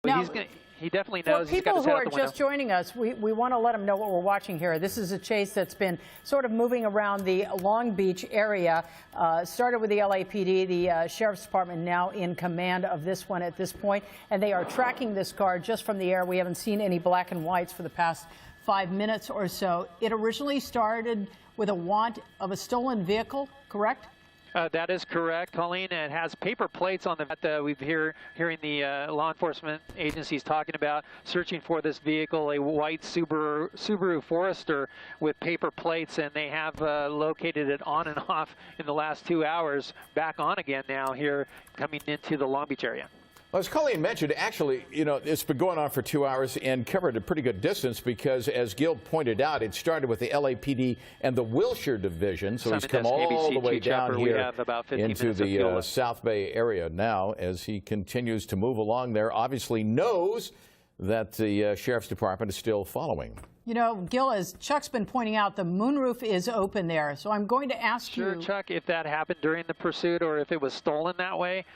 Now, he definitely knows. For people who are just joining us, we want to let them know what we're watching here. This is a chase that's been sort of moving around the Long Beach area. Started with the LAPD, the Sheriff's Department now in command of this one at this point, and they are tracking this car just from the air. We haven't seen any black and whites for the past 5 minutes or so. It originally started with a want of a stolen vehicle, correct? That is correct, Colleen. It has paper plates on the we've hearing the law enforcement agencies talking about searching for this vehicle, a white Subaru Forester with paper plates, and they have located it on and off in the last 2 hours, back on again now here coming into the Long Beach area. Well, as Colleen mentioned, actually, it's been going on for 2 hours and covered a pretty good distance because, as Gil pointed out, it started with the LAPD and the Wilshire Division. So he's come all the way down here into the South Bay area now as he continues to move along there. Obviously knows that the Sheriff's Department is still following. You know, Gil, as Chuck's been pointing out, the moonroof is open there. So I'm going to ask you. Sure, Chuck, if that happened during the pursuit or if it was stolen that way.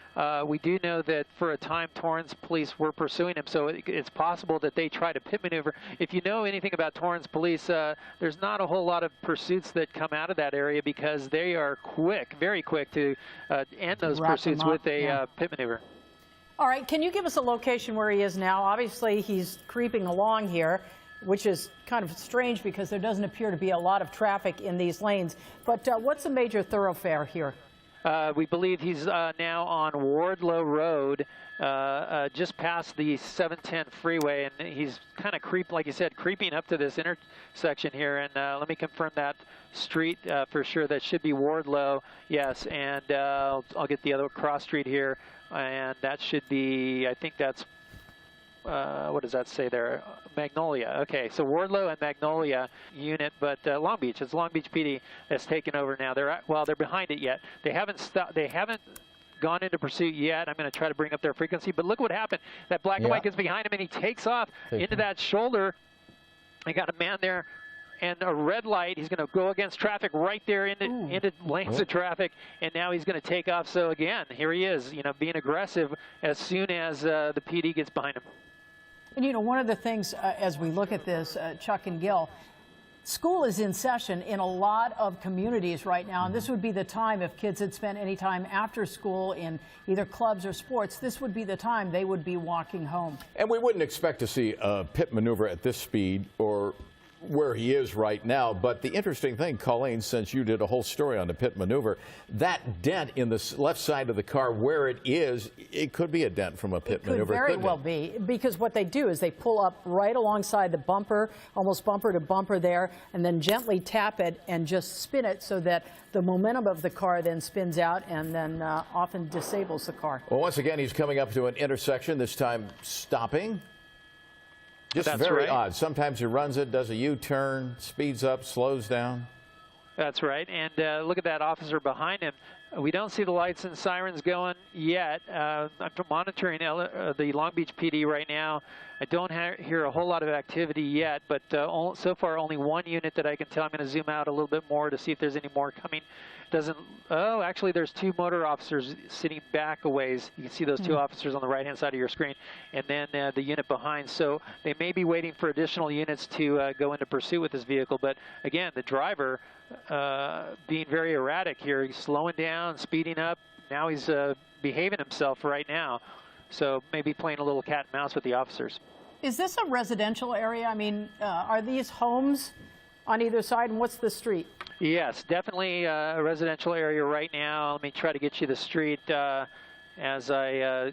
We do know that for a time Torrance police were pursuing him, so it's possible that they try to pit maneuver. If you know anything about Torrance police, there's not a whole lot of pursuits that come out of that area because they are quick, very quick to end those pursuits with a pit maneuver. All right, can you give us a location where he is now? Obviously, he's creeping along here, which is kind of strange because there doesn't appear to be a lot of traffic in these lanes. But what's a major thoroughfare here? We believe he's now on Wardlow Road, just past the 710 freeway, and he's kind of like you said, creeping up to this intersection here. And let me confirm that street for sure. That should be Wardlow, yes. And I'll get the other cross street here, and that should be, I think that's, what does that say there? Magnolia. Okay, so Wardlow and Magnolia unit, but Long Beach. It's Long Beach PD that's taken over now. They're behind it yet. They haven't stopped. They haven't gone into pursuit yet. I'm going to try to bring up their frequency, but look what happened. That black and white gets behind him and he takes off into that shoulder. I got a man there and a red light. He's going to go against traffic right there into lanes of traffic, and now he's going to take off. So again, here he is, being aggressive as soon as the PD gets behind him. And one of the things as we look at this, Chuck and Gil, school is in session in a lot of communities right now, and this would be the time if kids had spent any time after school in either clubs or sports, this would be the time they would be walking home. And we wouldn't expect to see a pit maneuver at this speed or where he is right now. But the interesting thing, Colleen, since you did a whole story on the pit maneuver, that dent in the left side of the car where it is, it could be a dent from a pit maneuver. It could very well be, because what they do is they pull up right alongside the bumper, almost bumper to bumper there, and then gently tap it and just spin it so that the momentum of the car then spins out and then often disables the car. Well, once again, he's coming up to an intersection, this time stopping. Just very odd. Sometimes he runs it, does a U-turn, speeds up, slows down. That's right. And look at that officer behind him. We don't see the lights and sirens going yet. I'm monitoring the Long Beach PD right now. I don't hear a whole lot of activity yet, but so far only one unit that I can tell. I'm going to zoom out a little bit more to see if there's any more coming. Actually, there's two motor officers sitting back a ways. You can see those two officers on the right-hand side of your screen, and then the unit behind. So they may be waiting for additional units to go into pursuit with this vehicle. But again, the driver being very erratic here. He's slowing down, speeding up. Now he's behaving himself right now. So maybe playing a little cat and mouse with the officers. Is this a residential area? I mean, are these homes on either side, and what's the street? Yes, definitely a residential area right now. Let me try to get you the street as I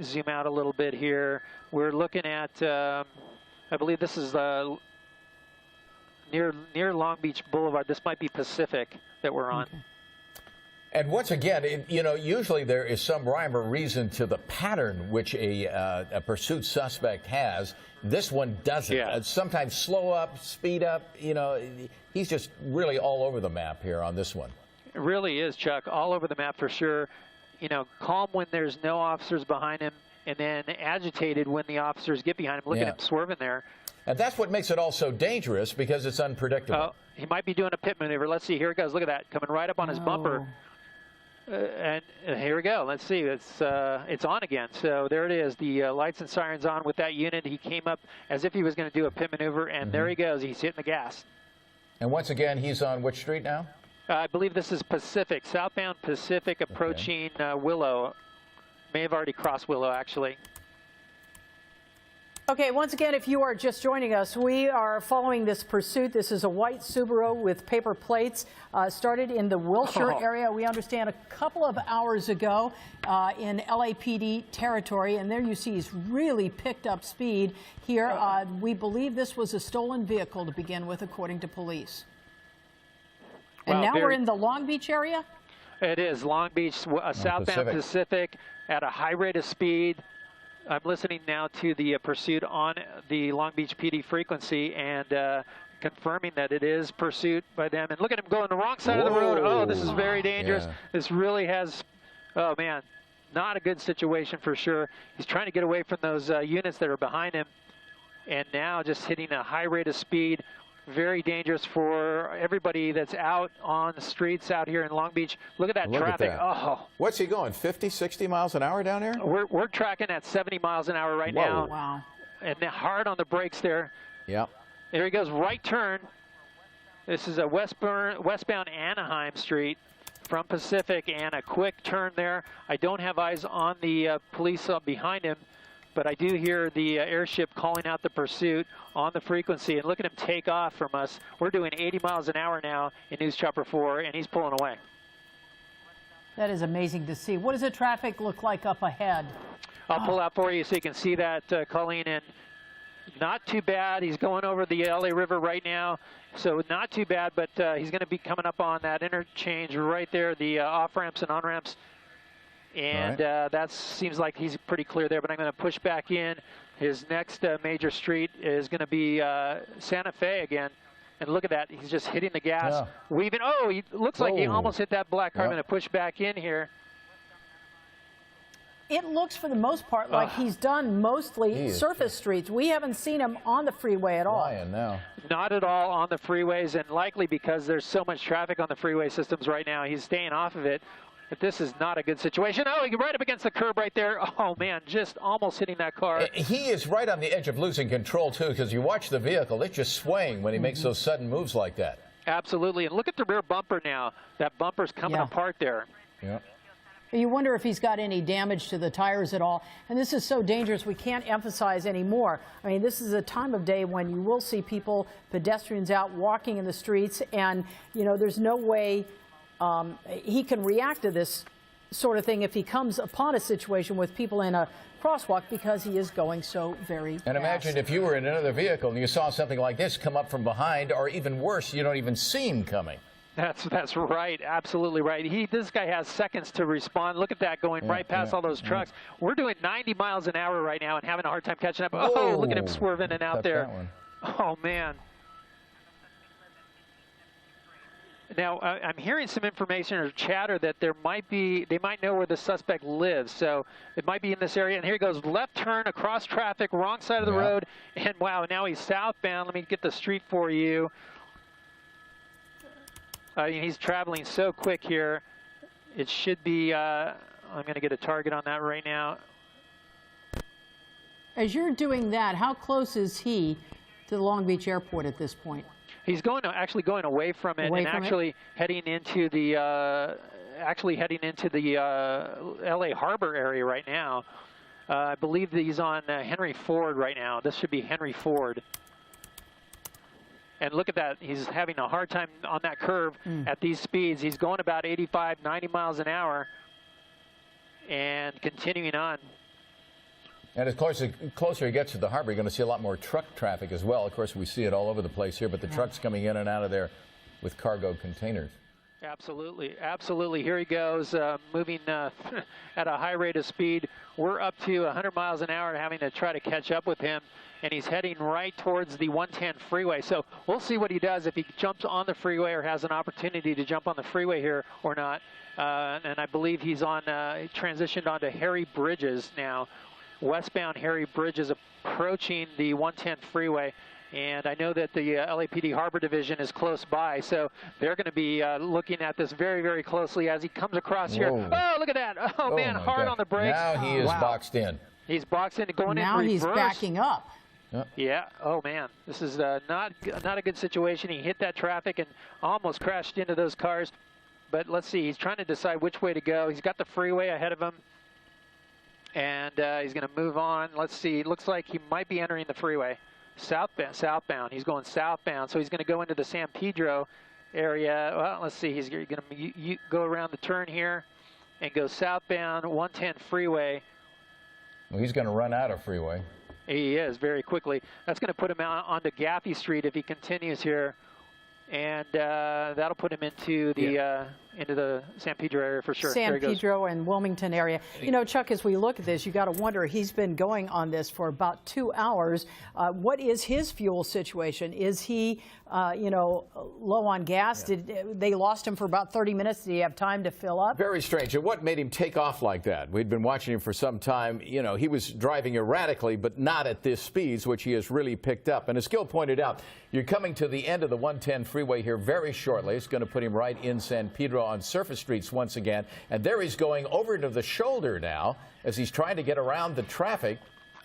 zoom out a little bit here. We're looking at, I believe this is near Long Beach Boulevard. This might be Pacific that we're on. Okay. And once again, usually there is some rhyme or reason to the pattern which a pursuit suspect has. This one doesn't. Yeah. Sometimes slow up, speed up. He's just really all over the map here on this one. It really is, Chuck, all over the map for sure. Calm when there's no officers behind him, and then agitated when the officers get behind him. Look at him swerving there. And that's what makes it all so dangerous, because it's unpredictable. He might be doing a pit maneuver. Let's see. Here it goes. Look at that. Coming right up on his bumper. And here we go. Let's see. It's on again. So there it is. The lights and sirens on with that unit. He came up as if he was going to do a pit maneuver, and there he goes. He's hitting the gas. And once again, he's on which street now? I believe this is Pacific, southbound Pacific, approaching Willow. May have already crossed Willow, actually. Okay, once again, if you are just joining us, we are following this pursuit. This is a white Subaru with paper plates. Started in the Wilshire area, we understand, a couple of hours ago in LAPD territory. And there you see he's really picked up speed here. We believe this was a stolen vehicle to begin with, according to police. And now we're in the Long Beach area? It is Long Beach, southbound Pacific at a high rate of speed. I'm listening now to the pursuit on the Long Beach PD frequency and confirming that it is pursuit by them. And look at him going the wrong side of the road. Oh, this is very dangerous. Yeah. This really has, oh man, not a good situation for sure. He's trying to get away from those units that are behind him. And now just hitting a high rate of speed. Very dangerous for everybody that's out on the streets out here in Long Beach. Look at that traffic. Oh. What's he going, 50, 60 miles an hour down here? We're tracking at 70 miles an hour right now. Wow. And hard on the brakes there. Yeah. There he goes, right turn. This is a westbound Anaheim Street from Pacific, and a quick turn there. I don't have eyes on the police behind him, but I do hear the airship calling out the pursuit on the frequency. And look at him take off from us. We're doing 80 miles an hour now in News Chopper 4, and he's pulling away. That is amazing to see. What does the traffic look like up ahead? I'll pull out for you so you can see that, Colleen. And not too bad. He's going over the LA River right now, so not too bad, but he's going to be coming up on that interchange right there, the off-ramps and on-ramps. And that seems like he's pretty clear there, but I'm going to push back in. His next major street is going to be Santa Fe again. And look at that. He's just hitting the gas, weaving. Oh, he looks like he almost hit that black car. I'm going to push back in here. It looks, for the most part, like he's done mostly surface streets. We haven't seen him on the freeway at all. Now. Not at all on the freeways, and likely because there's so much traffic on the freeway systems right now. He's staying off of it. But this is not a good situation. Oh, he right up against the curb right there. Oh, man, just almost hitting that car. He is right on the edge of losing control, too, because you watch the vehicle. It's just swaying when he makes those sudden moves like that. Absolutely. And look at the rear bumper now. That bumper's coming apart there. Yeah. You wonder if he's got any damage to the tires at all. And this is so dangerous, we can't emphasize anymore. I mean, this is a time of day when you will see people, pedestrians out walking in the streets, and, you know, there's no way he can react to this sort of thing if he comes upon a situation with people in a crosswalk, because he is going so very fast. And imagine if you were in another vehicle and you saw something like this come up from behind, or even worse, you don't even see him coming. That's right. Absolutely right. This guy has seconds to respond. Look at that, going right past all those trucks. We're doing 90 miles an hour right now and having a hard time catching up. Oh, look at him swerving in and out there. Oh, man. Now, I'm hearing some information or chatter that they might know where the suspect lives. So it might be in this area. And here he goes, left turn across traffic, wrong side of the road. And wow, now he's southbound. Let me get the street for you. He's traveling so quick here. It should be, I'm going to get a target on that right now. As you're doing that, how close is he to the Long Beach airport at this point? He's actually going away from it heading into the LA Harbor area right now. I believe that he's on Henry Ford right now. This should be Henry Ford. And look at that. He's having a hard time on that curve at these speeds. He's going about 85, 90 miles an hour and continuing on. And as closer he gets to the harbor, you're going to see a lot more truck traffic as well. Of course, we see it all over the place here, but the trucks coming in and out of there with cargo containers. Absolutely. Absolutely. Here he goes, moving at a high rate of speed. We're up to 100 miles an hour, having to try to catch up with him. And he's heading right towards the 110 freeway. So we'll see what he does, if he jumps on the freeway or has an opportunity to jump on the freeway here or not. And I believe he's on, transitioned onto Harry Bridges now. Westbound Harry Bridges approaching the 110 freeway. And I know that the LAPD Harbor Division is close by, so they're going to be looking at this very, very closely as he comes across here. Oh, look at that. Oh, man, hard on the brakes. Now he is boxed in. He's boxed in, going now in reverse. Now he's backing up. Yeah. Oh, man. This is not a good situation. He hit that traffic and almost crashed into those cars. But let's see. He's trying to decide which way to go. He's got the freeway ahead of him. And he's going to move on. Let's see. It looks like he might be entering the freeway. Southbound. He's going southbound. So he's going to go into the San Pedro area. Well, let's see. He's going to go around the turn here and go southbound 110 freeway. Well, he's going to run out of freeway. He is very quickly. That's going to put him out onto Gaffey Street if he continues here, and that'll put him into the San Pedro area for sure. San Pedro and Wilmington area. You know, Chuck, as we look at this, you got to wonder, he's been going on this for about 2 hours. What is his fuel situation? Is he, you know, low on gas? Did they lost him for about 30 minutes? Did he have time to fill up? Very strange. And what made him take off like that? We'd been watching him for some time. You know, he was driving erratically, but not at this speeds, which he has really picked up. And as Gil pointed out, you're coming to the end of the 110 freeway here very shortly. It's going to put him right in San Pedro on surface streets once again. And there he's going over to the shoulder now as he's trying to get around the traffic.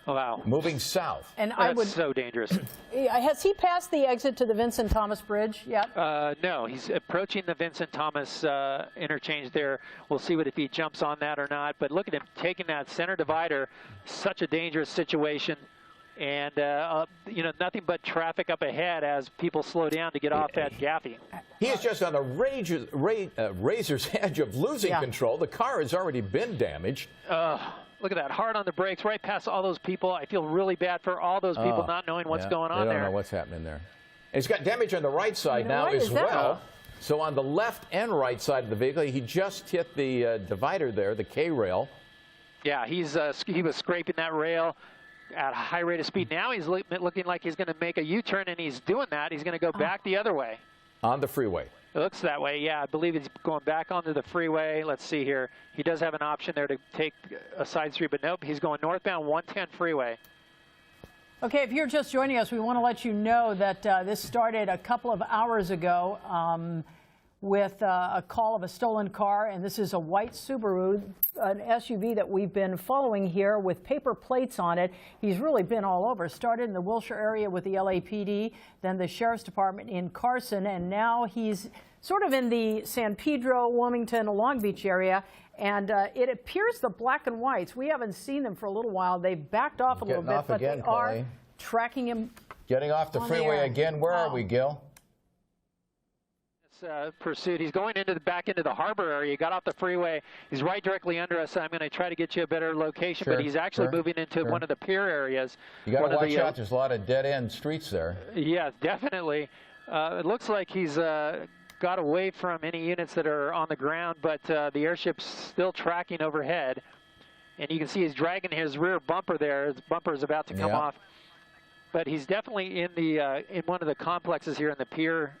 Wow. Moving south. And That's so dangerous. Has he passed the exit to the Vincent Thomas Bridge yet? No, he's approaching the Vincent Thomas interchange there. We'll see if he jumps on that or not. But look at him taking that center divider. Such a dangerous situation. And, you know, nothing but traffic up ahead as people slow down to get off at Gaffey. He is just on a razor's edge of losing control. The car has already been damaged. Look at that, hard on the brakes, right past all those people. I feel really bad for all those people not knowing what's going on there. They don't know what's happening there. And he's got damage on the right side now as well. So on the left and right side of the vehicle, he just hit the divider there, the K-rail. Yeah, he was scraping that rail at a high rate of speed. Now he's looking like he's going to make a U-turn, and he's doing that. He's going to go back the other way. On the freeway. It looks that way, yeah. I believe he's going back onto the freeway. Let's see here. He does have an option there to take a side street, but nope, he's going northbound 110 freeway. Okay, if you're just joining us, we want to let you know that this started a couple of hours ago with a call of a stolen car, and this is a white Subaru, an SUV that we've been following here with paper plates on it. He's really been all over. Started in the Wilshire area with the LAPD, then the Sheriff's Department in Carson, and now he's sort of in the San Pedro, Wilmington, Long Beach area. And it appears the black and whites, we haven't seen them for a little while. They've backed off a little bit, but they are tracking him. Getting off the freeway again. Where are we, Gil? Pursuit. He's going back into the harbor area. He got off the freeway. He's right directly under us. I'm going to try to get you a better location, but he's actually moving into one of the pier areas. You got to watch out. There's a lot of dead-end streets there. Yeah, definitely. It looks like he's got away from any units that are on the ground, but the airship's still tracking overhead. And you can see he's dragging his rear bumper there. His bumper is about to come off. But he's definitely in one of the complexes here in the pier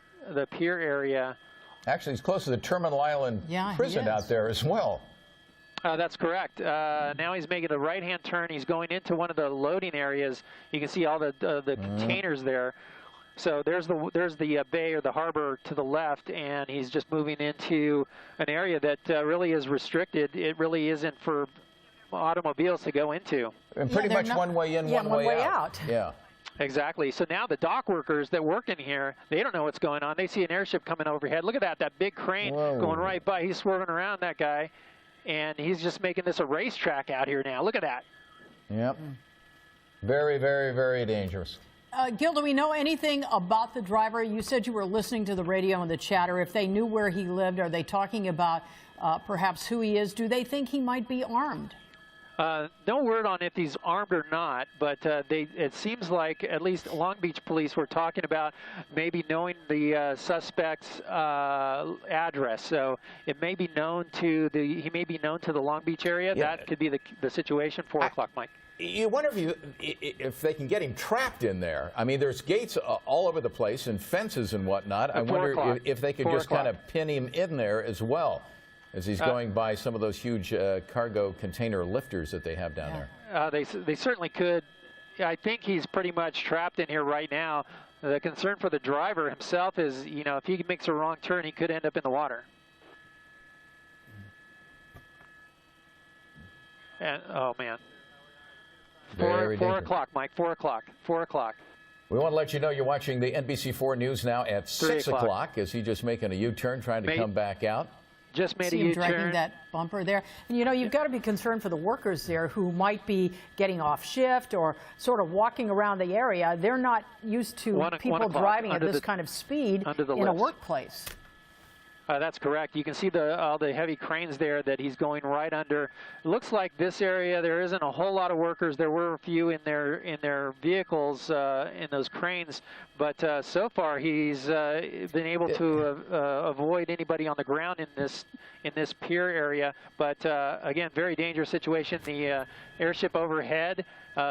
area. Actually, he's close to the Terminal Island prison out there as well. That's correct. Now he's making a right-hand turn. He's going into one of the loading areas. You can see all the containers there. So there's the bay or the harbor to the left, and he's just moving into an area that really is restricted. It really isn't for automobiles to go into. And pretty much one way in, one way out. Yeah. Exactly. So now the dock workers that work in here, they don't know what's going on. They see an airship coming overhead. Look at that big crane going right by. He's swerving around that guy, and he's just making this a racetrack out here now. Look at that. Yep. Very, very, very dangerous. Gil, do we know anything about the driver? You said you were listening to the radio and the chatter. If they knew where he lived, are they talking about perhaps who he is? Do they think he might be armed? No word on if he's armed or not, but it seems like at least Long Beach police were talking about maybe knowing the suspect's address. So it may be known to he may be known to the Long Beach area. Yeah. That could be the situation. 4 o'clock, Mike. You wonder if they can get him trapped in there. I mean, there's gates all over the place and fences and whatnot. I wonder if they could just kind of pin him in there as well, as he's going by some of those huge cargo container lifters that they have down there. They certainly could. I think he's pretty much trapped in here right now. The concern for the driver himself is, you know, if he makes a wrong turn, he could end up in the water. And, oh, man. 4 o'clock, Mike, 4 o'clock, 4 o'clock. We want to let you know you're watching the NBC4 News now at 6 o'clock as he just making a U-turn, trying to come back out. Just made See a him U-turn. dragging that bumper there. And, you know, you've got to be concerned for the workers there who might be getting off shift or sort of walking around the area. They're not used to people driving at this kind of speed in a workplace. That's correct. You can see all the heavy cranes there that he's going right under. It looks like this area there isn't a whole lot of workers. There were a few in their vehicles in those cranes, but so far he's been able to avoid anybody on the ground in this pier area. But again, very dangerous situation. The airship overhead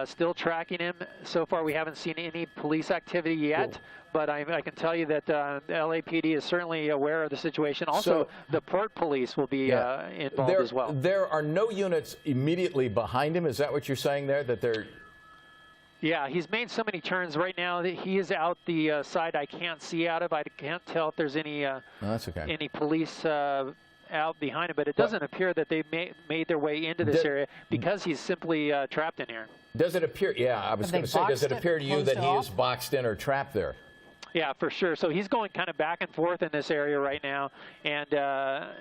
still tracking him. So far, we haven't seen any police activity yet. Cool. But I can tell you that the LAPD is certainly aware of the situation. Also, the port police will be involved as well. There are no units immediately behind him. Is that what you're saying there? That they're... Yeah, he's made so many turns right now that he is out the side I can't see out of. I can't tell if there's any that's okay. any police out behind him, but it doesn't appear that they've made their way into this area because he's simply trapped in here. Does it appear? Yeah, I was going to say, does it appear to you that he is boxed in or trapped there? Yeah, for sure. So he's going kind of back and forth in this area right now, and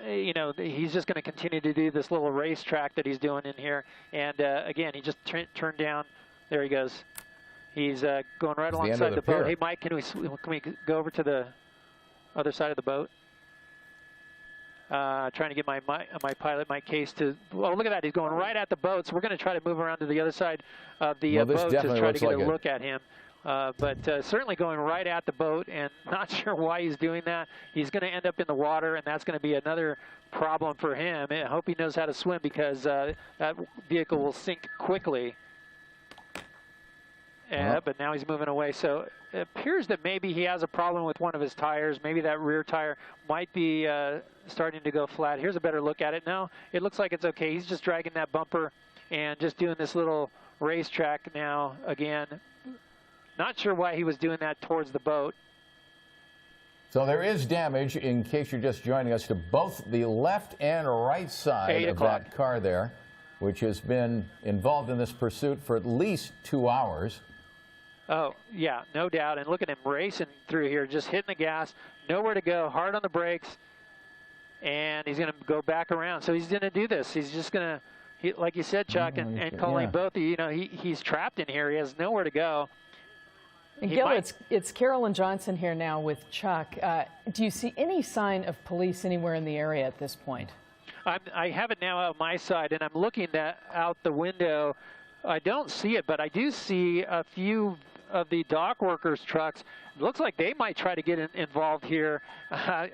you know, he's just going to continue to do this little racetrack that he's doing in here. And again, he just turned down. There he goes. He's going right alongside the boat. Hey, Mike, can we go over to the other side of the boat? Trying to get my pilot, Mike Case, to. Oh, look at that! He's going right at the boat. So we're going to try to move around to the other side of the boat to try to get a look at him. But certainly going right at the boat, and not sure why he's doing that. He's going to end up in the water, and that's going to be another problem for him. I hope he knows how to swim, because that vehicle will sink quickly. But now he's moving away. So it appears that maybe he has a problem with one of his tires. Maybe that rear tire might be starting to go flat. Here's a better look at it. No, it looks like it's okay. He's just dragging that bumper and just doing this little racetrack now again. Not sure why he was doing that towards the boat. So there is damage, in case you're just joining us, to both the left and right side of that car there, which has been involved in this pursuit for at least 2 hours. Oh, yeah, no doubt. And look at him racing through here, just hitting the gas, nowhere to go, hard on the brakes, and he's going to go back around. So he's going to do this. He's just going to, like you said, Chuck, and Colleen, both, you know, he's trapped in here. He has nowhere to go. And Gil, it's Carolyn Johnson here now with Chuck. Do you see any sign of police anywhere in the area at this point? I have it now out my side, and I'm looking out the window. I don't see it, but I do see a few of the dock workers' trucks. It looks like they might try to get involved here.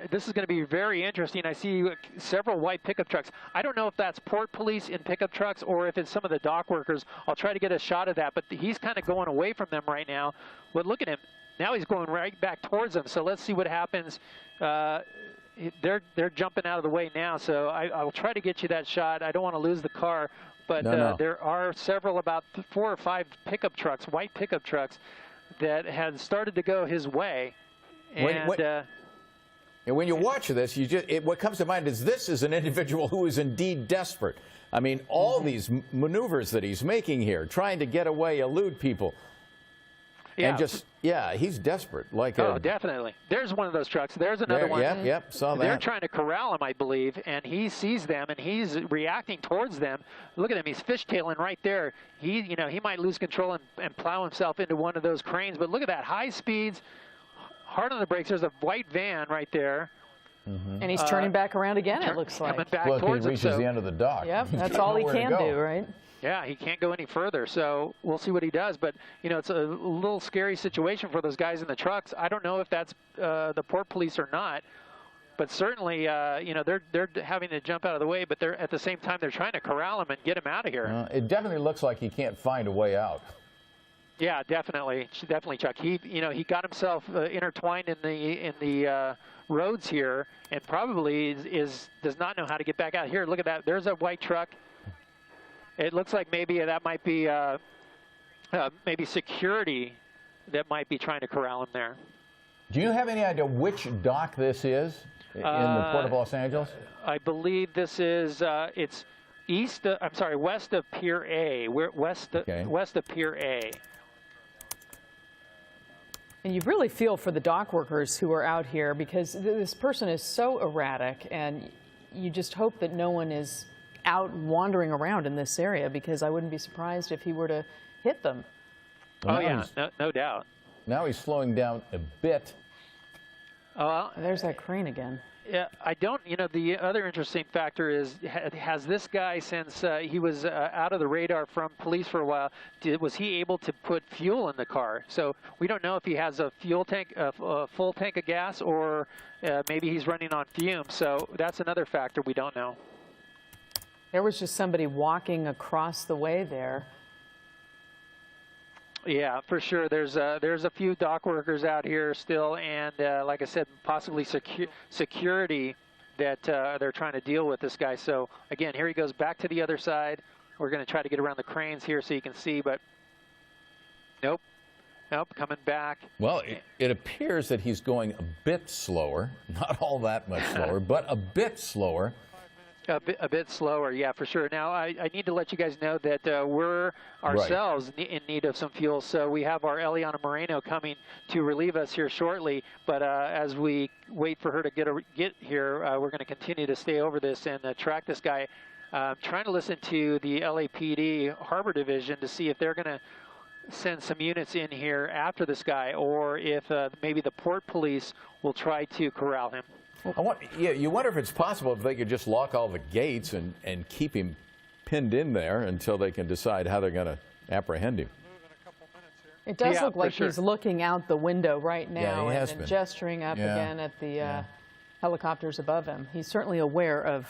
This is going to be very interesting. I see several white pickup trucks. I don't know if that's port police in pickup trucks or if it's some of the dock workers. I'll try to get a shot of that, but he's kind of going away from them right now. But look at him. Now he's going right back towards them, so let's see what happens. They're jumping out of the way now, so I'll try to get you that shot. I don't want to lose the car, but there are several, about 4 or 5 pickup trucks, white pickup trucks, that had started to go his way. And when you watch this, what comes to mind is this is an individual who is indeed desperate. I mean, all these maneuvers that he's making here, trying to get away, elude people. Yeah. And just, he's desperate. Definitely. There's one of those trucks. There's another one. Yep, saw that. They're trying to corral him, I believe, and he sees them, and he's reacting towards them. Look at him. He's fishtailing right there. He might lose control and plow himself into one of those cranes, but look at that. High speeds, hard on the brakes. There's a white van right there. And he's turning back around again, it looks like. Coming back towards he reaches the end of the dock. Yep, that's all he can do, right? Yeah, he can't go any further, so we'll see what he does. But, you know, it's a little scary situation for those guys in the trucks. I don't know if that's the port police or not, but certainly, you know, they're having to jump out of the way, but they're at the same time they're trying to corral him and get him out of here. It definitely looks like he can't find a way out. Yeah, definitely, Chuck. He got himself intertwined in the roads here, and probably does not know how to get back out here. Look at that. There's a white truck. It looks like maybe that might be maybe security that might be trying to corral him there. Do you have any idea which dock this is in the Port of Los Angeles? I believe this is, it's west of Pier A. We're west of Pier A. And you really feel for the dock workers who are out here, because this person is so erratic, and you just hope that no one is out wandering around in this area, because I wouldn't be surprised if he were to hit them. Well, oh, yeah, no doubt. Now he's slowing down a bit. There's that crane again. Yeah, the other interesting factor is, has this guy, since he was out of the radar from police for a while, was he able to put fuel in the car? So we don't know if he has a fuel tank, a full tank of gas, or maybe he's running on fumes. So that's another factor we don't know. There was just somebody walking across the way there. Yeah, for sure. There's a few dock workers out here still, and like I said, possibly security that they're trying to deal with this guy. So again, here he goes back to the other side. We're going to try to get around the cranes here so you can see, but nope, coming back. Well, it appears that he's going a bit slower, not all that much slower, but a bit slower. A bit slower, yeah, for sure. Now, I need to let you guys know that we're ourselves in need of some fuel, so we have our Eliana Moreno coming to relieve us here shortly. But as we wait for her to get here, we're going to continue to stay over this and track this guy. Trying to listen to the LAPD Harbor Division to see if they're going to send some units in here after this guy, or if maybe the port police will try to corral him. You wonder if it's possible if they could just lock all the gates and keep him pinned in there until they can decide how they're going to apprehend him. It does look like he's looking out the window right now and gesturing up again at the helicopters above him. He's certainly aware of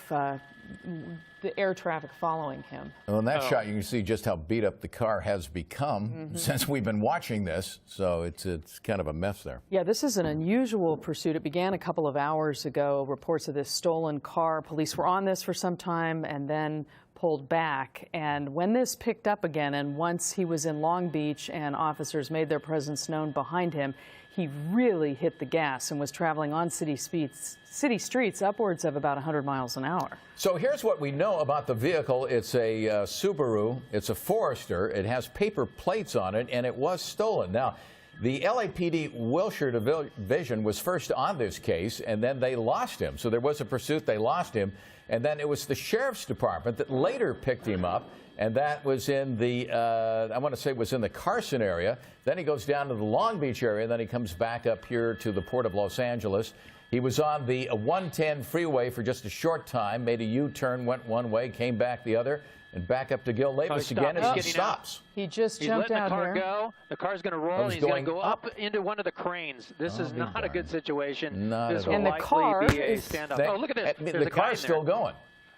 the air traffic following him. Well, in that shot, you can see just how beat up the car has become since we've been watching this. So it's kind of a mess there. Yeah, this is an unusual pursuit. It began a couple of hours ago. Reports of this stolen car. Police were on this for some time and then pulled back. And when this picked up again, and once he was in Long Beach and officers made their presence known behind him, he really hit the gas and was traveling on city streets upwards of about 100 miles an hour. So here's what we know about the vehicle. It's a Subaru. It's a Forester. It has paper plates on it, and it was stolen. Now, the LAPD Wilshire Division was first on this case, and then they lost him. So there was a pursuit. They lost him. And then it was the Sheriff's Department that later picked him up. And that was in the, I want to say it was in the Carson area. Then he goes down to the Long Beach area, and then he comes back up here to the Port of Los Angeles. He was on the 110 freeway for just a short time, made a U-turn, went one way, came back the other, and back up to Gil Davis again as he stops. He just jumped out here. He's letting the car go. The car's going to roll, and he's going to go up into one of the cranes. This is not a good situation. This will likely be a standoff. Oh, look at this. The car's still going.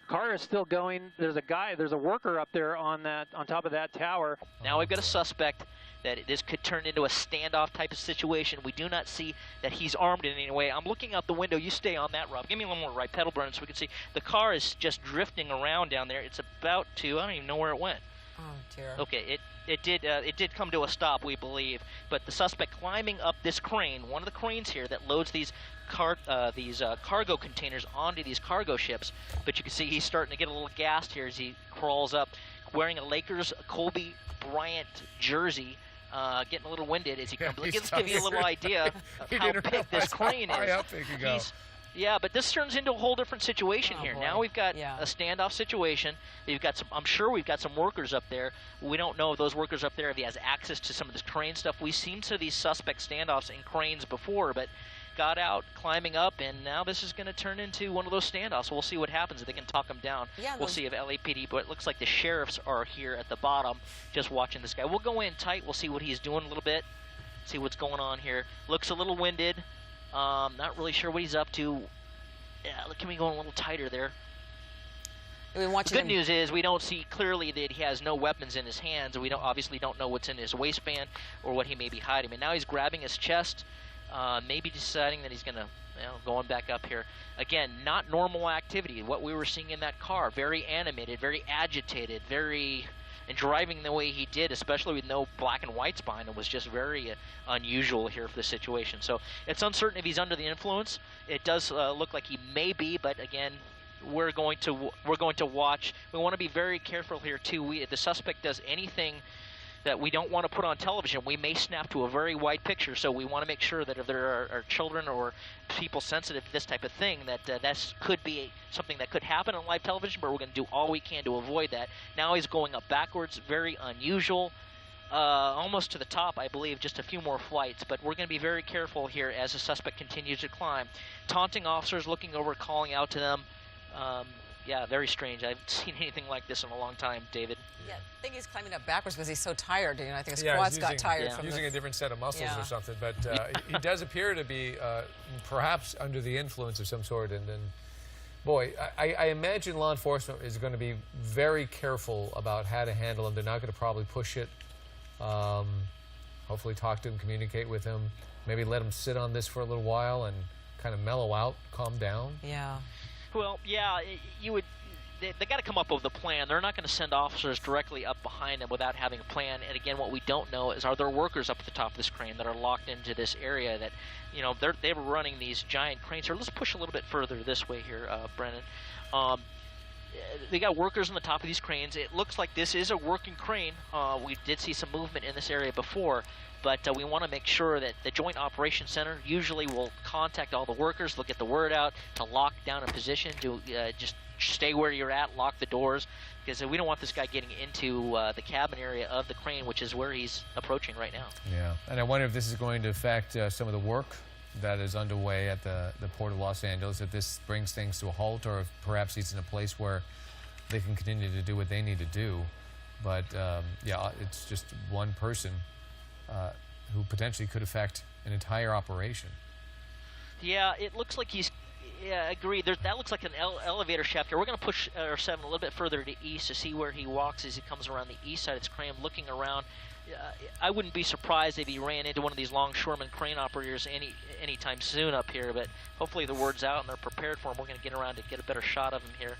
Car is still going. There's a worker up there on top of that tower. Now we've got a suspect that this could turn into a standoff type of situation. We do not see that he's armed in any way. I'm looking out the window. You stay on that, Rob. Give me a little more right pedal burn so we can see. The car is just drifting around down there. It's about to, I don't even know where it went. Oh, dear. Okay, it did come to a stop, we believe. But the suspect climbing up this crane, one of the cranes here that loads these cargo containers onto these cargo ships. But you can see he's starting to get a little gassed here as he crawls up, wearing a Lakers Kobe Bryant jersey. Getting a little winded as he comes. Let's give you a little idea of how big this crane is. Yeah, but this turns into a whole different situation here. Boy. Now we've got a standoff situation. We've got some. I'm sure we've got some workers up there. We don't know if those workers up there, if he has access to some of this crane stuff. We've seen some of these suspect standoffs in cranes before, but got out, climbing up, and now this is going to turn into one of those standoffs. We'll see what happens if they can talk him down. Yeah, we'll see if LAPD, but it looks like the sheriffs are here at the bottom just watching this guy. We'll go in tight. We'll see what he's doing a little bit, see what's going on here. Looks a little winded. Not really sure what he's up to. Yeah, look at me going a little tighter there. The good news is we don't see clearly that he has no weapons in his hands. We obviously don't know what's in his waistband or what he may be hiding. And now he's grabbing his chest. Maybe deciding that he's going to, going back up here. Again, not normal activity. What we were seeing in that car, very animated, very agitated, very and driving the way he did, especially with no black and whites behind him, was just very unusual here for the situation. So it's uncertain if he's under the influence. It does look like he may be, but again, we're going to watch. We want to be very careful here too. If the suspect does anything that we don't want to put on television, we may snap to a very wide picture. So we want to make sure that if there are children or people sensitive to this type of thing, that that could be something that could happen on live television, but we're going to do all we can to avoid that. Now he's going up backwards, very unusual, almost to the top, I believe, just a few more flights. But we're going to be very careful here as the suspect continues to climb. Taunting officers, looking over, calling out to them. Yeah, very strange. I haven't seen anything like this in a long time, David. Yeah, I think he's climbing up backwards because he's so tired. You know, I think his quads got tired from using a different set of muscles Yeah. or something. But he does appear to be perhaps under the influence of some sort. And boy, I imagine law enforcement is going to be very careful about how to handle him. They're not going to probably push it. Hopefully talk to him, communicate with him, maybe let him sit on this for a little while and kind of mellow out, calm down. Yeah. Well, yeah, you would. They got to come up with a plan. They're not going to send officers directly up behind them without having a plan. And again, what we don't know is, are there workers up at the top of this crane that are locked into this area that, you know, they're running these giant cranes here. Let's push a little bit further this way here, Brennan. They got workers on the top of these cranes. It looks like this is a working crane. We did see some movement in this area before, but we want to make sure that the Joint Operations Center usually will contact all the workers, they'll get the word out to lock down a position, to just stay where you're at, lock the doors, because we don't want this guy getting into the cabin area of the crane, which is where he's approaching right now. Yeah, and I wonder if this is going to affect some of the work that is underway at the Port of Los Angeles, if this brings things to a halt, or if perhaps he's in a place where they can continue to do what they need to do. But yeah, it's just one person who potentially could affect an entire operation. Yeah, it looks like he's. Yeah, agreed. That looks like an elevator shaft here. We're going to push R7 a little bit further to east to see where he walks as he comes around the east side of this crane, looking around. I wouldn't be surprised if he ran into one of these longshoreman crane operators anytime soon up here, but hopefully the word's out and they're prepared for him. We're going to get around to get a better shot of him here.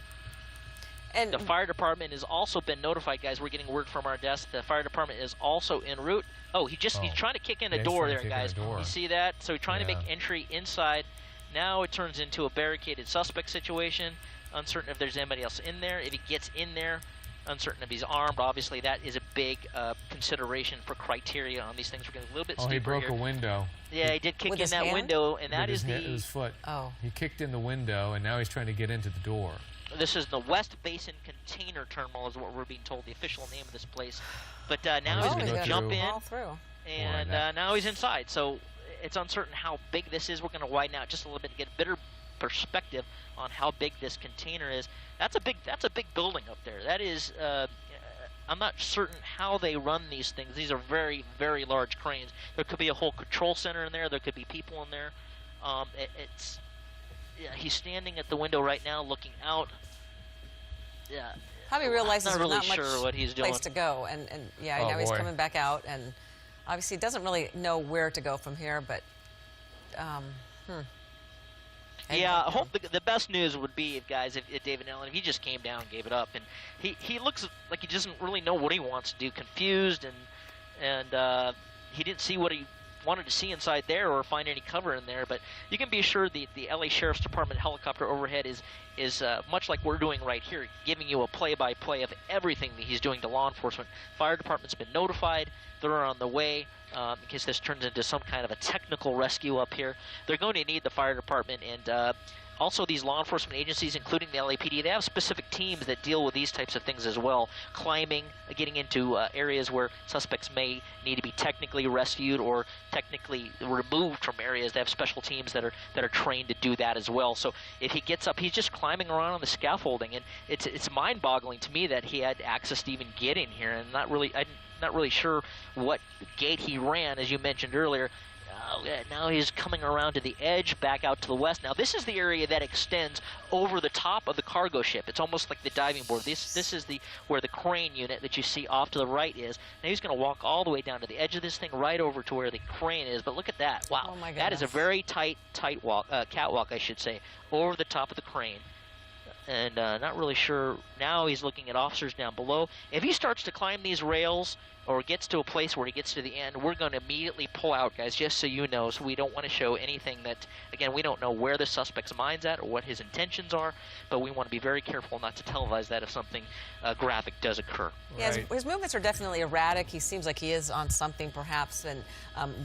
And the fire department has also been notified, guys. We're getting word from our desk. The fire department is also en route. Oh, he's trying to kick in a door there, guys. You see that? So he's trying to make entry inside. Now it turns into a barricaded suspect situation. Uncertain if there's anybody else in there. If he gets in there, uncertain if he's armed. Obviously, that is a big consideration for criteria on these things. We're getting a little bit steeper he broke here. a window. Yeah, he did kick in that window, and that is his foot. Oh. He kicked in the window, and now he's trying to get into the door. This is the West Basin Container Terminal is what we're being told, the official name of this place. But now he's going to jump in, and now he's inside. So it's uncertain how big this is. We're going to widen out just a little bit to get a better perspective on how big this container is. That's a big building up there. That is, I'm not certain how they run these things. These are very, very large cranes. There could be a whole control center in there. There could be people in there. He's standing at the window right now, looking out. Yeah. Probably realizes not really not sure much what he's doing. place to go, and yeah, now he's coming back out, and obviously doesn't really know where to go from here, but yeah, I hope the best news would be, if David Allen, if he just came down and gave it up, and he looks like he doesn't really know what he wants to do, confused, and he didn't see what he wanted to see inside there or find any cover in there. But you can be assured the LA Sheriff's Department helicopter overhead is much like we're doing right here, giving you a play-by-play of everything that he's doing to law enforcement. Fire department's been notified. They're on the way in case this turns into some kind of a technical rescue up here. They're going to need the fire department and also these law enforcement agencies, including the LAPD. They have specific teams that deal with these types of things as well, climbing, getting into areas where suspects may need to be technically rescued or technically removed from areas. They have special teams that are trained to do that as well. So if he gets up, he's just climbing around on the scaffolding, and it's mind-boggling to me that he had access to even get in here. And I'm not really sure what gate he ran, as you mentioned earlier. Now he's coming around to the edge, back out to the west. Now this is the area that extends over the top of the cargo ship. It's almost like the diving board. This is where the crane unit that you see off to the right is. Now he's going to walk all the way down to the edge of this thing, right over to where the crane is. But look at that! Wow, oh my that is a very tight walk, catwalk, I should say, over the top of the crane. and not really sure. Now he's looking at officers down below. If he starts to climb these rails or gets to a place where he gets to the end, we're going to immediately pull out, guys, just so you know. So we don't want to show anything that, again, we don't know where the suspect's mind's at or what his intentions are, but we want to be very careful not to televise that if something graphic does occur. Yeah, Right. his movements are definitely erratic. He seems like he is on something, perhaps, and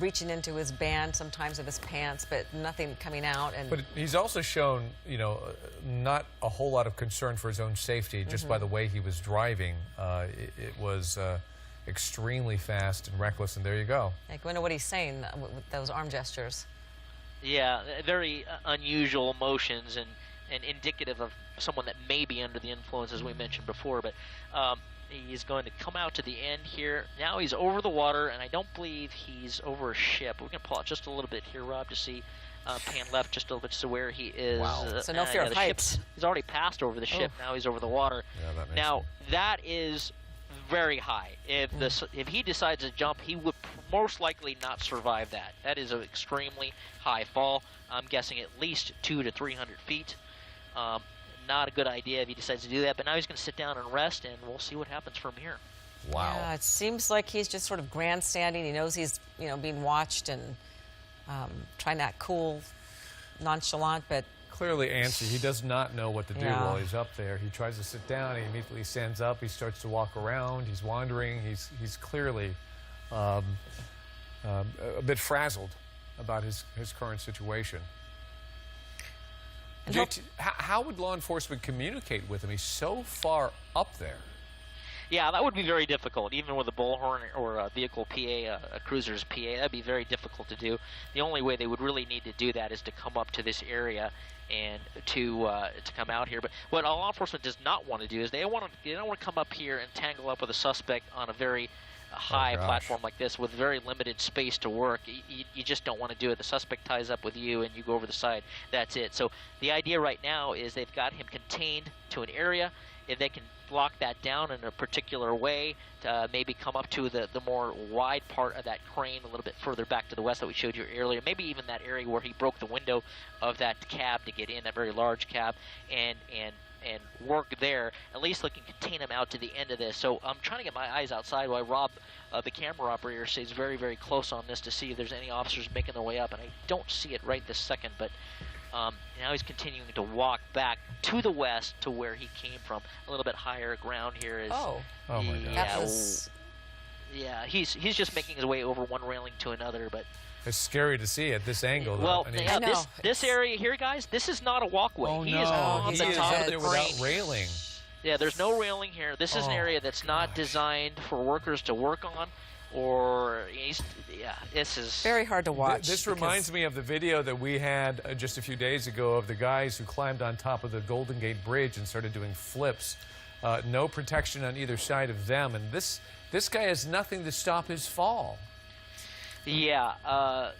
reaching into his band sometimes of his pants, but nothing coming out. And But he's also shown, you know, not a whole lot of concern for his own safety just by the way he was driving. It was extremely fast and reckless, and there you go. I wonder what he's saying with those arm gestures. Yeah, very unusual emotions and indicative of someone that may be under the influence, as we mentioned before. But he's going to come out to the end here. Now he's over the water, and I don't believe he's over a ship. We're going to pull out just a little bit here, Rob, to see. Pan left just a little bit to where he is. Wow. So no fear of heights. He's already passed over the ship. Now he's over the water. Yeah, that makes now, sense. that is very high. If he decides to jump, he would most likely not survive that. That is an extremely high fall. I'm guessing at least 200 to 300 feet. Not a good idea if he decides to do that, but now he's going to sit down and rest, and we'll see what happens from here. Wow. Yeah, it seems like he's just sort of grandstanding. He knows he's, you know, being watched and trying to act cool, nonchalant, but Clearly antsy. He does not know what to do Yeah. while he's up there. He tries to sit down. He immediately stands up. He starts to walk around. He's wandering. He's clearly a bit frazzled about his current situation. And JT, how would law enforcement communicate with him? He's so far up there. Yeah, that would be very difficult, even with a bullhorn or a vehicle PA, a cruiser's PA. That'd be very difficult to do. The only way they would really need to do that is to come up to this area and to come out here. But what law enforcement does not want to do is they don't want to come up here and tangle up with a suspect on a very high platform like this with very limited space to work. You just don't want to do it. The suspect ties up with you and you go over the side. That's it. So the idea right now is they've got him contained to an area. If they can block that down in a particular way, to maybe come up to the more wide part of that crane a little bit further back to the west that we showed you earlier, maybe even that area where he broke the window of that cab to get in, that very large cab, and work there. At least they can contain him out to the end of this. So I'm trying to get my eyes outside while Rob, the camera operator, stays very, very close on this to see if there's any officers making their way up, and I don't see it right this second, but now he's continuing to walk back to the west to where he came from. A little bit higher ground here is. oh, Oh my God. that was Yeah, he's just making his way over one railing to another, but It's scary to see at this angle. well, though. I mean, yeah, I know. this area here, guys, this is not a walkway. oh He no, is on he the is top up of the there without crane. railing. Yeah, there's no railing here. This is an Oh, area that's not gosh. designed for workers to work on, or this is very hard to watch. This because- reminds me of the video that we had just a few days ago of the guys who climbed on top of the Golden Gate Bridge and started doing flips. No protection on either side of them, and this guy has nothing to stop his fall. Yeah,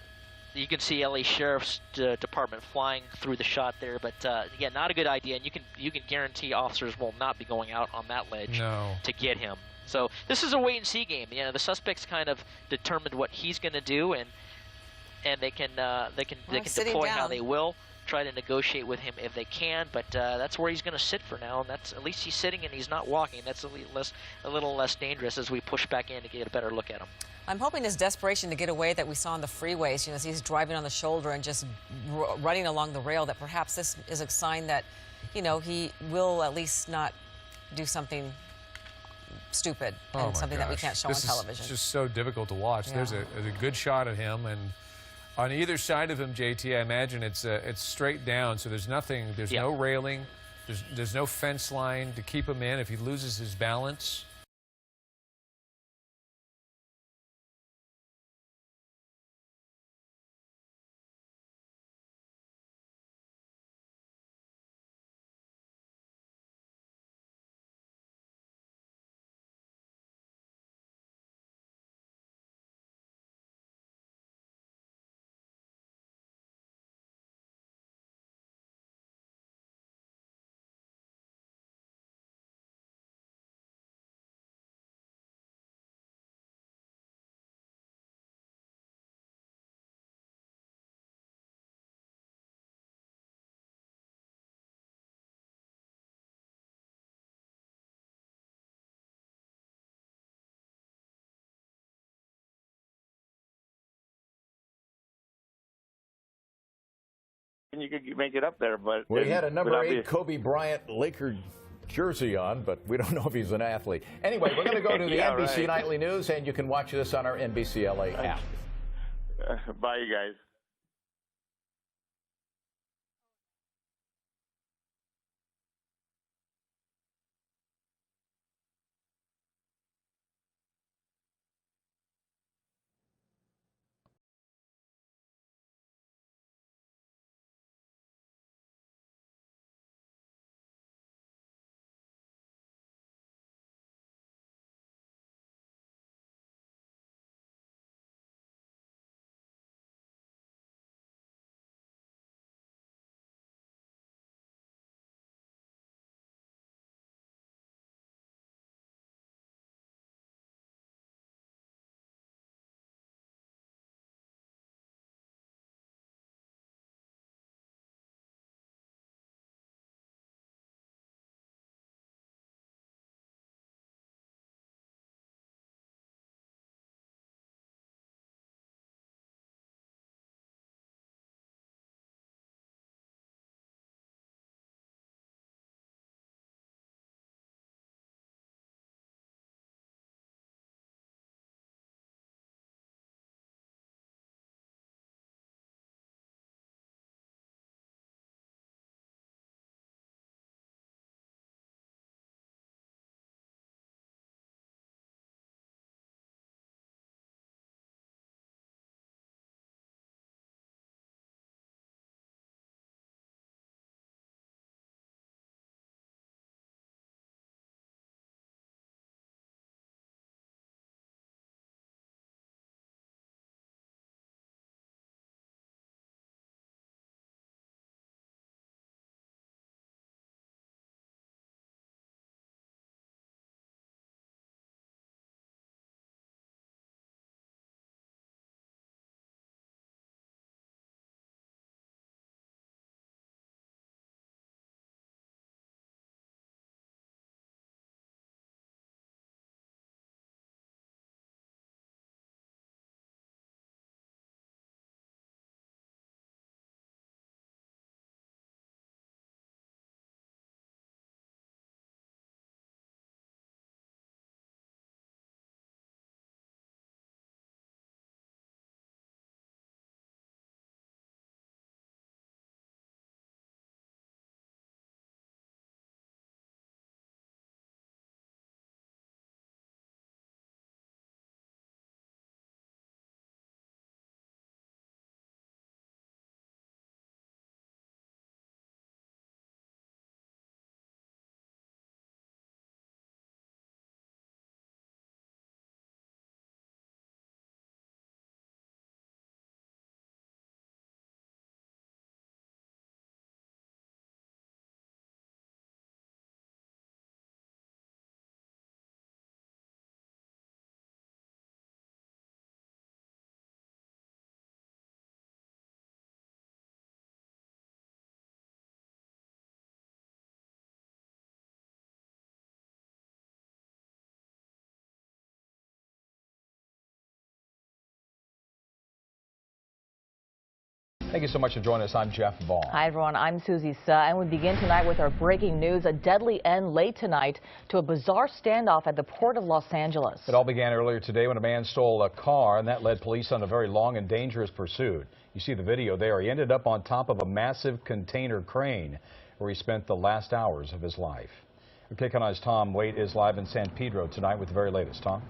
you can see LA Sheriff's Department flying through the shot there, but yeah, not a good idea. And you can guarantee officers will not be going out on that ledge No. to get him. So this is a wait and see game. You know, the suspect's kind of determined what he's going to do, and they can sitting deploy how down. they will. Try to negotiate with him if they can, but that's where he's going to sit for now, and that's at least he's sitting and he's not walking. That's a little less dangerous as we push back in to get a better look at him. I'm hoping his desperation to get away that we saw on the freeways, you know, as he's driving on the shoulder and just running along the rail, that perhaps this is a sign that, you know, he will at least not do something stupid Oh and my something that we gosh. can't show on This television. is just so difficult to watch. There's Yeah. a good shot of him, and on either side of him, JT, I imagine it's straight down, so there's nothing. There's Yeah. no railing. There's no fence line to keep him in if he loses his balance. you could make it up there. But we had a number 8 Kobe Bryant Laker jersey on, but we don't know if he's an athlete. Anyway, we're going to go to the Yeah, NBC right. Nightly News, and you can watch this on our NBC LA app. Bye, you guys. Thank you so much for joining us. I'm Jeff Vaughn. Hi, everyone. I'm Susie Suh, and we begin tonight with our breaking news. A deadly end late tonight to a bizarre standoff at the Port of Los Angeles. It all began earlier today when a man stole a car, and that led police on a very long and dangerous pursuit. You see the video there. He ended up on top of a massive container crane where he spent the last hours of his life. KCON's Tom Waite is live in San Pedro tonight with the very latest. Tom?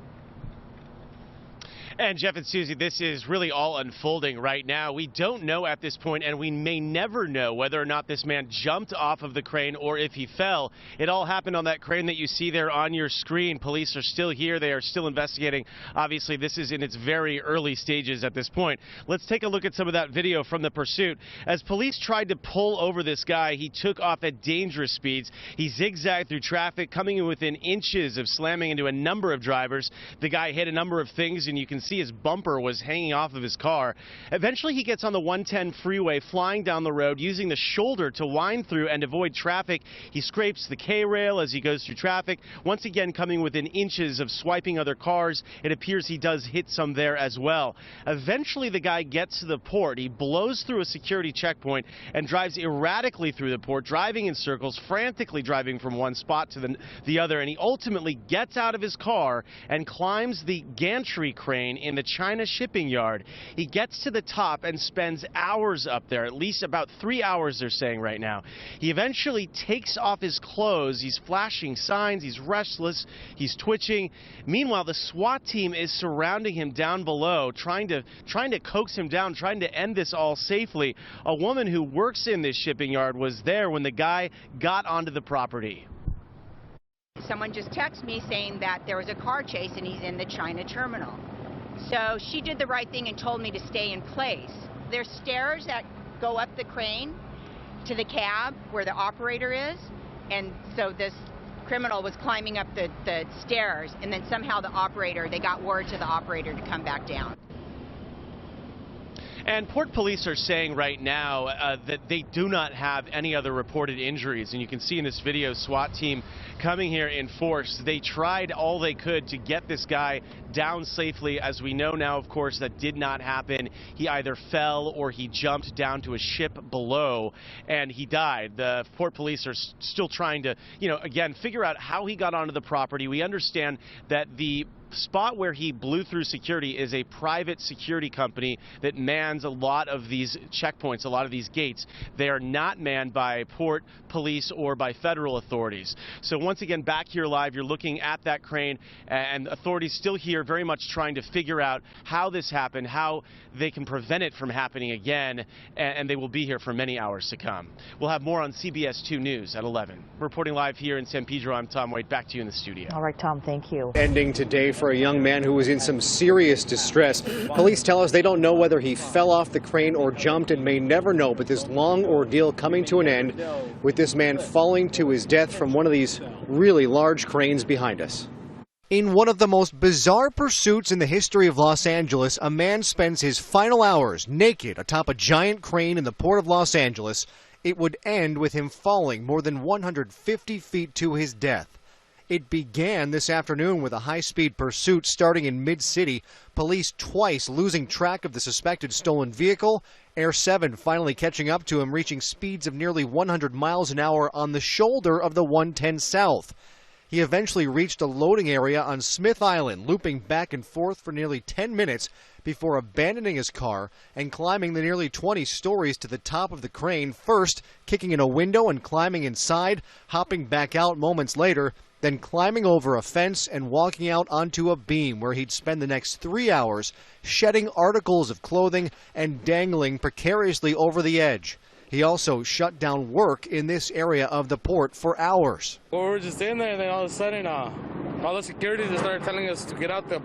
And Jeff and Susie, this is really all unfolding right now. We don't know at this point, and we may never know whether or not this man jumped off of the crane or if he fell. It all happened on that crane that you see there on your screen. Police are still here. They are still investigating. Obviously, this is in its very early stages at this point. Let's take a look at some of that video from the pursuit. As police tried to pull over this guy, he took off at dangerous speeds. He zigzagged through traffic, coming in within inches of slamming into a number of drivers. The guy hit a number of things, and you can see his bumper was hanging off of his car. Eventually, he gets on the 110 freeway, flying down the road, using the shoulder to wind through and avoid traffic. He scrapes the K-rail as he goes through traffic, once again coming within inches of swiping other cars. It appears he does hit some there as well. Eventually, the guy gets to the port. He blows through a security checkpoint and drives erratically through the port, driving in circles, frantically driving from one spot to the other, and he ultimately gets out of his car and climbs the gantry crane in the China shipping yard. He gets to the top and spends hours up there, at least about 3 hours they're saying right now. He eventually takes off his clothes. He's flashing signs, he's restless, he's twitching. Meanwhile, the SWAT team is surrounding him down below, trying to coax him down, trying to end this all safely. A woman who works in this shipping yard was there when the guy got onto the property. Someone just texted me saying that there was a car chase and he's in the China terminal. So she did the right thing and told me to stay in place. There's stairs that go up the crane to the cab where the operator is, and so this criminal was climbing up the stairs, and then somehow they got word to the operator to come back down. And Port Police are saying right now that they do not have any other reported injuries. And you can see in this video, SWAT team coming here in force. They tried all they could to get this guy down safely. As we know now, of course, that did not happen. He either fell or he jumped down to a ship below and he died. The Port Police are still trying to, again, figure out how he got onto the property. We understand that the spot where he blew through security is a private security company that mans a lot of these checkpoints, a lot of these gates. They are not manned by Port Police or by federal authorities. So once again, back here live, you're looking at that crane, and authorities still here very much trying to figure out how this happened, how they can prevent it from happening again, and they will be here for many hours to come. We'll have more on CBS 2 News at 11. Reporting live here in San Pedro, I'm Tom Waite. Back to you in the studio. All right, Tom, thank you. Ending today for a young man who was in some serious distress. Police tell us they don't know whether he fell off the crane or jumped and may never know, but this long ordeal coming to an end with this man falling to his death from one of these really large cranes behind us. In one of the most bizarre pursuits in the history of Los Angeles, a man spends his final hours naked atop a giant crane in the Port of Los Angeles. It would end with him falling more than 150 feet to his death. It began this afternoon with a high-speed pursuit starting in mid-city, police twice losing track of the suspected stolen vehicle, Air 7 finally catching up to him, reaching speeds of nearly 100 miles an hour on the shoulder of the 110 South. He eventually reached a loading area on Smith Island, looping back and forth for nearly 10 minutes before abandoning his car and climbing the nearly 20 stories to the top of the crane, first kicking in a window and climbing inside, hopping back out moments later, then climbing over a fence and walking out onto a beam where he'd spend the next 3 hours shedding articles of clothing and dangling precariously over the edge. He also shut down work in this area of the port for hours. Well, we were just in there, and then all of a sudden, all the security just started telling us to get out the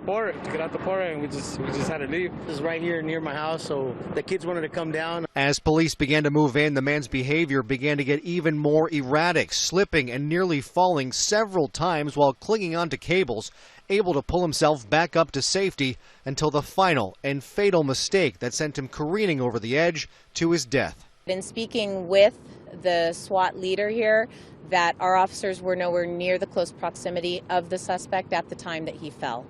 port, and we just had to leave. This is right here near my house, so the kids wanted to come down. As police began to move in, the man's behavior began to get even more erratic, slipping and nearly falling several times while clinging onto cables, able to pull himself back up to safety until the final and fatal mistake that sent him careening over the edge to his death. In speaking with the SWAT leader here, that our officers were nowhere near the close proximity of the suspect at the time that he fell.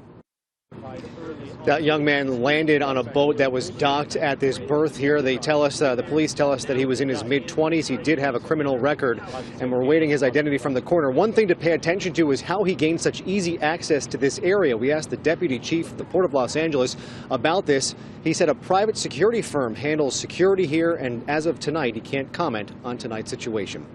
That young man landed on a boat that was docked at this berth here. They tell us, the police tell us that he was in his mid-20s. He did have a criminal record, and we're waiting his identity from the coroner. One thing to pay attention to is how he gained such easy access to this area. We asked the deputy chief of the Port of Los Angeles about this. He said a private security firm handles security here, and as of tonight, he can't comment on tonight's situation.